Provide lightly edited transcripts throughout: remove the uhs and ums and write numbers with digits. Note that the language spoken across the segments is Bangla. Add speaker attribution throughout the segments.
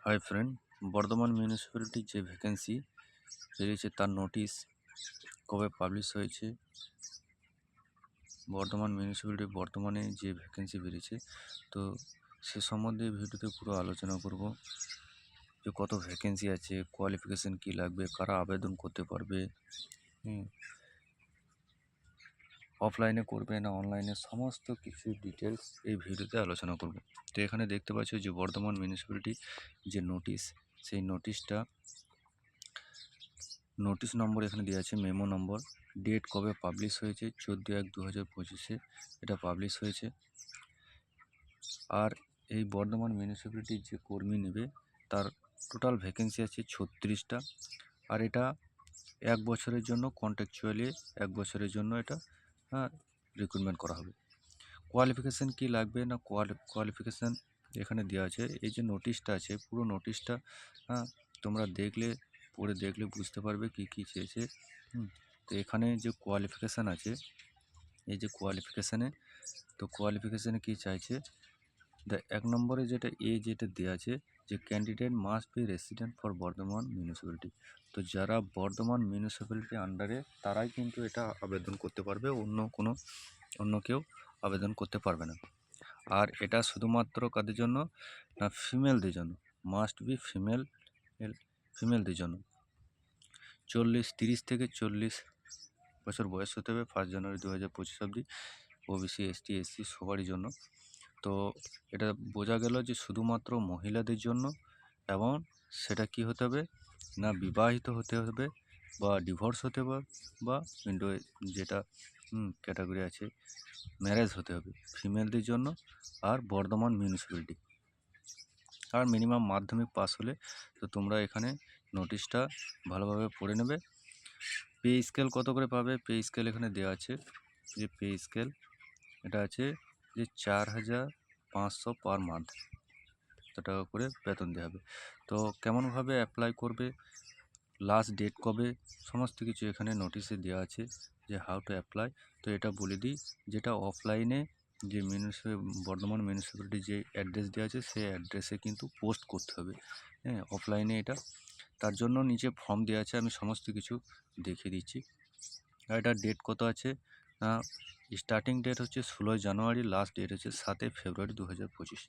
Speaker 1: হাই ফ্রেন্ড, বর্ধমান মিউনিসিপ্যালিটির যে ভ্যাকেন্সি বেরিয়েছে তার নোটিশ কবে পাবলিশ হয়েছে, বর্ধমান মিউনিসিপ্যালিটি বর্তমানে যে ভ্যাকেন্সি বেরিয়েছে তো সে সম্বন্ধে ভিডিওতে পুরো আলোচনা করব। যে কত ভ্যাকেন্সি আছে, কোয়ালিফিকেশান কী লাগবে, কারা আবেদন করতে পারবে, অফলাইনে করবে না অনলাইনে, সমস্ত কিছু ডিটেলস এই ভিডিওতে আলোচনা করব। তো এখানে দেখতে পাচ্ছ যে বর্ধমান মিউনিসিপ্যালিটি যে নোটিশ, সেই নোটিশ নম্বর এখানে দেওয়া আছে, মেমো নম্বর, ডেট কবে পাবলিশ হয়েছে 14/1/2025 এটা পাবলিশ হয়েছে। আর এই বর্ধমান মিউনিসিপ্যালিটির যে কর্মী নেবে তার টোটাল ভ্যাকেন্সি আছে 36টা। আর এটা 1 বছরের জন্য কন্ট্রাকচুয়ালি 1 বছরের জন্য এটা রিক্রুটমেন্ট করা হবে। কোয়ালিফিকেশান কি লাগবে না, কোয়ালিফিকেশান এখানে দেওয়া আছে। এই যে নোটিশটা আছে, পুরো নোটিশটা তোমরা পড়ে দেখলে বুঝতে পারবে কি কি চেয়েছে। তো এখানে যে কোয়ালিফিকেশান আছে, এই যে কোয়ালিফিকেশানে কি চাইছে, 1 নম্বরে যেটা দেওয়া আছে যে candidate must be resident for Bardhaman municipality. তো যারা বর্ধমান মিউনিসিপ্যালিটির আন্ডারে তারাই কিন্তু এটা আবেদন করতে পারবে, অন্য কেউ আবেদন করতে পারবে না। আর এটা শুধুমাত্র কাদের জন্য না, ফিমেলদের জন্য, মাস্ট বি ফিমেলদের জন্য। 30 থেকে 40 বছর বয়স হতে হবে 1 জানুয়ারি 2025 অবধি, ওবিসি এসটি এসসি সবারই জন্য। তো এটা বোঝা গেল যে শুধুমাত্র মহিলাদের জন্য, এবং সেটা কি হতে হবে না, বিবাহিত হতে হবে বা ডিভোর্স হতে হবে বা উইন্ডো যেটা ক্যাটাগরি আছে ম্যারেজ হতে হবে, ফিমেলদের জন্য। আর বর্ধমান মিউনিসিপ্যালিটি আর মিনিমাম মাধ্যমিক পাস হলে। তো তোমরা এখানে নোটিশটা ভালোভাবে পড়ে নেবে। পে স্কেল কত করে পাবে, পে স্কেল এখানে দেওয়া আছে। যে পে স্কেল এটা আছে যে 4500 পার মান্থ, টাকা করে বেতন দেওয়া হবে। তো কেমনভাবে অ্যাপ্লাই করবে, লাস্ট ডেট কবে, সমস্ত কিছু এখানে নোটিশে দেওয়া আছে যে হাউ টু অ্যাপ্লাই। তো এটা বলে দিই, যেটা অফলাইনে যে বর্ধমান মিউনিসিপ্যালিটি যে অ্যাড্রেস দেওয়া আছে সেই অ্যাড্রেসে কিন্তু পোস্ট করতে হবে। অফলাইনে এটা, তার জন্য নিচে ফর্ম দেওয়া আছে, আমি সমস্ত কিছু দেখিয়ে দিচ্ছি। আর এটার ডেট কত আছে না, স্টার্টিং ডেট হচ্ছে 16 জানুয়ারি, লাস্ট ডেট হচ্ছে 7 ফেব্রুয়ারি 2025।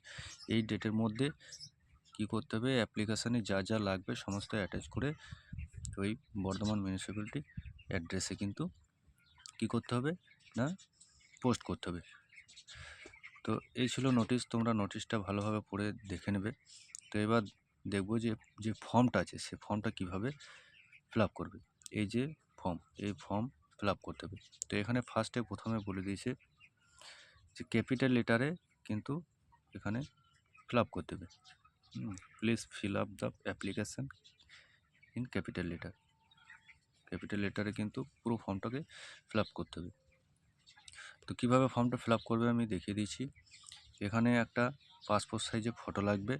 Speaker 1: এই ডেটের মধ্যে কি করতে হবে, অ্যাপ্লিকেশানে যা যা লাগবে সমস্ত অ্যাটাচ করে ওই বর্ধমান মিউনিসিপ্যালিটি অ্যাড্রেসে কিন্তু কি করতে হবে না, পোস্ট করতে হবে। তো এই ছিল নোটিশ, তোমরা নোটিশটা ভালোভাবে পড়ে দেখে নেবে। তো এবার দেখবো যে ফর্মটা আছে সে ফর্মটা কিভাবে ফিল আপ করবে। এই যে এই ফর্ম ফিল আপ করতে হবে। তো এখানে প্রথমে বলে দিয়েছে যে ক্যাপিটাল লেটারে কিন্তু এখানে ফিল আপ করতে হবে। Please fill up the application in capital লেটারে কিন্তু পুরো ফর্মটাকে ফিল আপ করতে হবে। তো কীভাবে ফর্মটা ফিল আপ করবে আমি দেখিয়ে দিচ্ছি। এখানে একটা পাসপোর্ট সাইজের ফটো লাগবে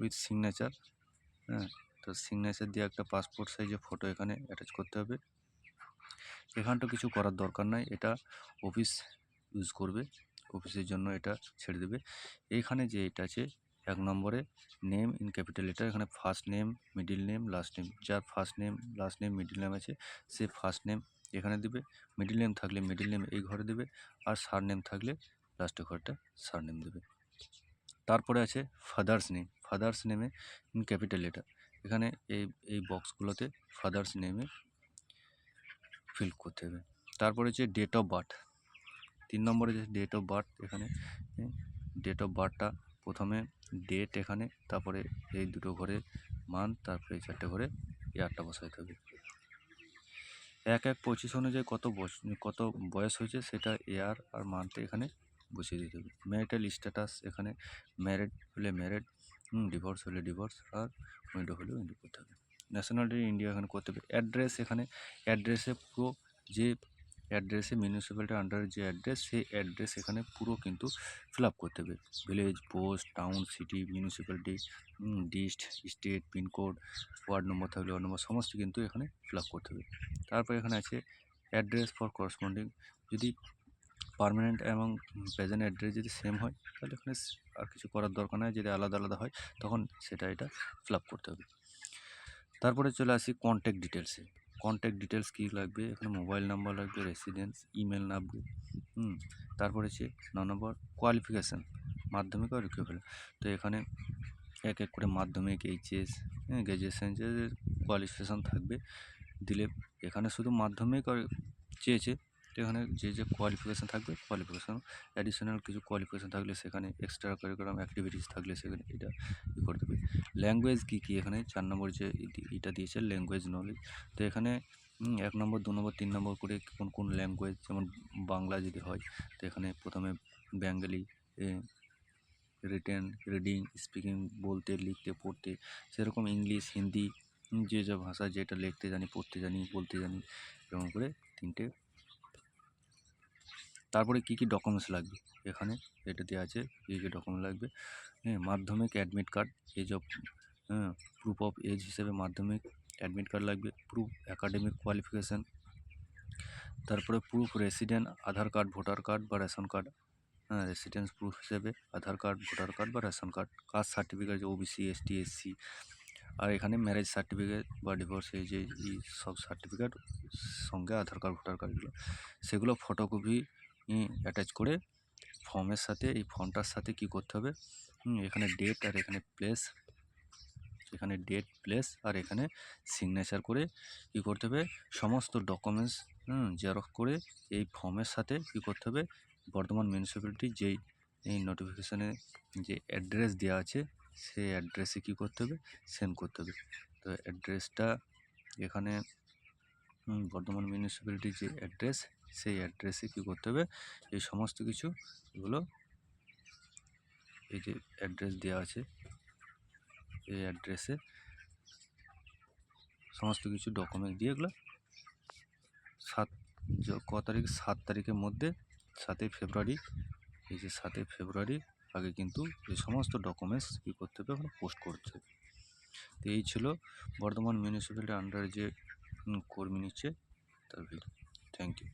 Speaker 1: উইথ সিগনেচার। তো সিগনেচার দিয়ে একটা পাসপোর্ট সাইজের ফটো এখানে অ্যাটাচ করতে হবে। এখানটা কিছু করার দরকার নাই, এটা অফিস ইউজ করবে, অফিসের জন্য এটা ছেড়ে দেবে। এইখানে যে এটা আছে 1 নম্বরে নেম ইন ক্যাপিটাল লেটার, এখানে first name, middle name, last name. যার first name, last name, middle name আছে সে ফার্স্ট নেম এখানে দেবে, মিডিল নেম থাকলে মিডিল নেম এই ঘরে দেবে, আর সার নেম থাকলে লাস্টের ঘরটা সার নেম দেবে। তারপরে আছে ফাদার্স নেমে ইন ক্যাপিটাল লেটার, এখানে এই বক্সগুলোতে ফাদার্স নেমে ফিল করতে হবে। তারপরে হচ্ছে ডেট অফ বার্থ, 3 নম্বরে যে ডেট অফ বার্থ, এখানে ডেট অফ বার্থটা প্রথমে ডেট এখানে, তারপরে এই দুটো ঘরে মান্থ, তারপরে এই 4টে ঘরে ইয়ারটা বসাইতে হবে। 1/1/25 অনুযায়ী কত বয়স হয়েছে সেটা ইয়ার আর মান্থে এখানে বসিয়ে দিতে হবে। ম্যারিটাল স্ট্যাটাস এখানে ম্যারিড হলে ম্যারিড, ডিভোর্স হলে ডিভোর্স, আর উইডো হলে উইডো করতে হবে। ন্যাশনালিটি ইন্ডিয়া এখানে করতে হবে। অ্যাড্রেস এখানে অ্যাড্রেসে পুরো যে অ্যাড্রেসে মিউনিসিপ্যালিটির আন্ডারে যে অ্যাড্রেস, সেই অ্যাড্রেস এখানে পুরো কিন্তু ফিল আপ করতে হবে। Village, post, town, city, municipality, district, state, pincode, ward number থাকলে ওয়ার্ড নম্বর সমস্ত কিন্তু এখানে ফিল আপ করতে হবে। তারপর এখানে আছে অ্যাড্রেস ফর করসপন্ডিং, যদি পার্মানেন্ট এবং প্রেজেন্ট অ্যাড্রেস যদি সেম হয় তাহলে এখানে আর কিছু করার দরকার নেই। যদি আলাদা আলাদা হয় তখন এটা ফিল আপ করতে হবে। তারপরে চলে আসি কন্ট্যাক্ট ডিটেলসে। কন্ট্যাক্ট ডিটেলস কী লাগবে, এখানে মোবাইল নাম্বার লাগবে, রেসিডেন্স, ইমেল লাগবে। তারপরে হচ্ছে 9 নম্বর কোয়ালিফিকেশান, মাধ্যমিক আর ইকুইভ্যালেন্ট। তো এখানে এক এক করে মাধ্যমিক, এইচএস, গ্র্যাজুয়েশান যে কোয়ালিফিকেশান থাকবে দিলে, এখানে শুধু মাধ্যমিক আর চেয়েছে, তো এখানে যে কোয়ালিফিকেশান থাকবে কোয়ালিফিকেশান, অ্যাডিশনাল কিছু কোয়ালিফিকেশান থাকলে সেখানে এক্সট্রা কারিকুলাম অ্যাক্টিভিটিস থাকলে সেখানে এটা করে দেবে। ল্যাঙ্গুয়েজ কী কী, এখানে 4 নম্বর যে এটা দিয়েছে ল্যাঙ্গুয়েজ নলেজ। তো এখানে 1 নম্বর 2 নম্বর 3 নম্বর করে কোন কোন ল্যাঙ্গুয়েজ, যেমন বাংলা যদি হয় তো এখানে প্রথমে বেঙ্গলি, রিটেন, রিডিং, স্পিকিং, বলতে, লিখতে, পড়তে, সেরকম ইংলিশ, হিন্দি, যে যা ভাষা যেটা লিখতে জানি, পড়তে জানি, বলতে জানি, এরকম করে 3টে। তারপরে কী কী ডকুমেন্টস লাগবে, এখানে এটা দেওয়া আছে কী কী ডকুমেন্ট লাগবে। মাধ্যমিক admit card, age of proof of age হিসেবে মাধ্যমিক অ্যাডমিট কার্ড লাগবে। প্রুফ অ্যাকাডেমিক কোয়ালিফিকেশান, তারপরে proof resident, Aadhaar card, voter card বা রেশন কার্ড। রেসিডেন্স প্রুফ হিসেবে আধার কার্ড, ভোটার কার্ড বা ration card. Caste certificate, OBC, ST, SC. আর এখানে ম্যারেজ সার্টিফিকেট বা ডিভোর্স, এই যে সব সার্টিফিকেট সঙ্গে আধার কার্ড, ভোটার কার্ডগুলো, সেগুলো ফটোকপি অ্যাটাচ করে ফর্মের সাথে, এই ফর্মটার সাথে কী করতে হবে, এখানে ডেট আর এখানে প্লেস, এখানে ডেট, প্লেস আর এখানে সিগনেচার করে কী করতে হবে, সমস্ত ডকুমেন্টস জেরক্স করে এই ফর্মের সাথে কী করতে হবে, বর্ধমান মিউনিসিপ্যালিটি যেই এই নোটিফিকেশানে যে অ্যাড্রেস দেওয়া আছে সেই অ্যাড্রেসে কী করতে হবে, সেন্ড করতে হবে। তো অ্যাড্রেসটা এখানে বর্ধমান মিউনিসিপ্যালিটির যে অ্যাড্রেস, সেই অ্যাড্রেসে কী করতে হবে, এই সমস্ত কিছু এগুলো, এই যে অ্যাড্রেস দেওয়া আছে এই অ্যাড্রেসে সমস্ত কিছু ডকুমেন্ট দিয়ে এগুলো 7 তারিখের মধ্যে, 7ই ফেব্রুয়ারি, এই যে 7ই ফেব্রুয়ারি আগে কিন্তু এই সমস্ত ডকুমেন্টস কী করতে হবে, ওখানে পোস্ট করতে হবে। তো এই ছিল বর্ধমান মিউনিসিপ্যালিটির আন্ডারে যে কর্মী নিচ্ছে তার ভিডিও। Thank you.